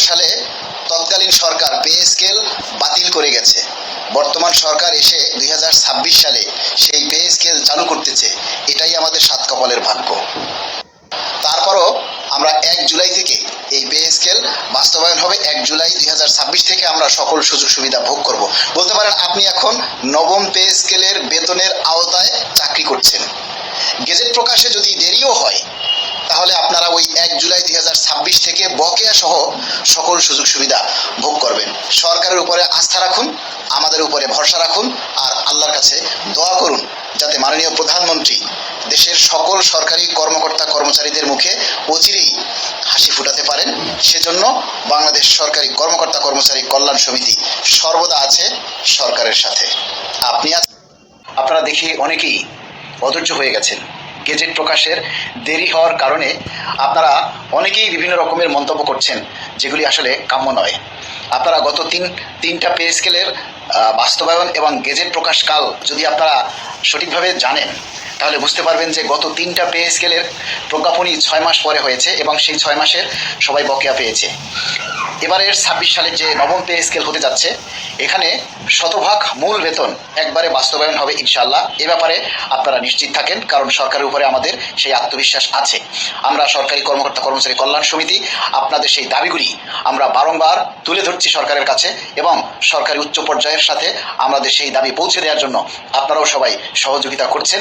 সালে তৎকালীন সরকার pay scale বাতিল করে গেছে। বর্তমান সরকার এসে 2026 সালে সেই পে স্কেল চালু করতেছে। এটাই আমাদের সাত কপালের ভাগ্য। তারপরও আমরা 1 জুলাই থেকে এই পে স্কেল বাস্তবায়ন হবে। 1 জুলাই 2026 থেকে আমরা সকল সুযোগ সুবিধা ভোগ করব। বলতে পারেন আপনি এখন নবম পে স্কেলের বেতনের আওতায় চাকরি করছেন। গেজেট প্রকাশে যদি দেরিও হয় তাহলে আপনারা ওই 1 জুলাই 2026 থেকে বকেয়া সহ সকল সুযোগ সুবিধা ভোগ করবেন। সরকারের উপরে আস্থা রাখুন, আমাদের উপরে ভরসা রাখুন, আর আল্লাহর কাছে দোয়া করুন যাতে মাননীয় প্রধানমন্ত্রী দেশের সকল সরকারি কর্মকর্তা কর্মচারীদের মুখে অচিরেই হাসি ফুটাতে পারেন। সেজন্য বাংলাদেশ সরকারি কর্মকর্তা কর্মচারী কল্যাণ সমিতি সর্বদা আছে সরকারের সাথে। আপনারা দেখি অনেকেই অধৈর্য হয়ে গেছেন। গেজেট প্রকাশের দেরি হওয়ার কারণে আপনারা অনেকেই বিভিন্ন রকমের মন্তব্য করছেন, যেগুলি আসলে কাম্য নয়। আপনারা গত তিনটা পে স্কেলের বাস্তবায়ন এবং গেজেট প্রকাশকাল যদি আপনারা সঠিকভাবে জানেন তাহলে বুঝতে পারবেন যে গত 3টা পে স্কেলের প্রজ্ঞাপনই 6 মাস পরে হয়েছে এবং সেই 6 মাসের সবাই বকেয়া পেয়েছে। এবারের 26 সালের যে নবম পে স্কেল হতে যাচ্ছে, এখানে শতভাগ মূল বেতন একবারে বাস্তবায়ন হবে ইনশাআল্লাহ। এ ব্যাপারে আপনারা নিশ্চিত থাকেন, কারণ সরকারের উপরে আমাদের সেই আত্মবিশ্বাস আছে। আমরা সরকারি কর্মকর্তা কর্মচারী কল্যাণ সমিতি আপনাদের সেই দাবিগুলি আমরা বারংবার তুলে ধরছি সরকারের কাছে, এবং সরকারি উচ্চ পর্যায়ের সাথে আমাদের সেই দাবি পৌঁছে দেওয়ার জন্য আপনারাও সবাই সহযোগিতা করছেন।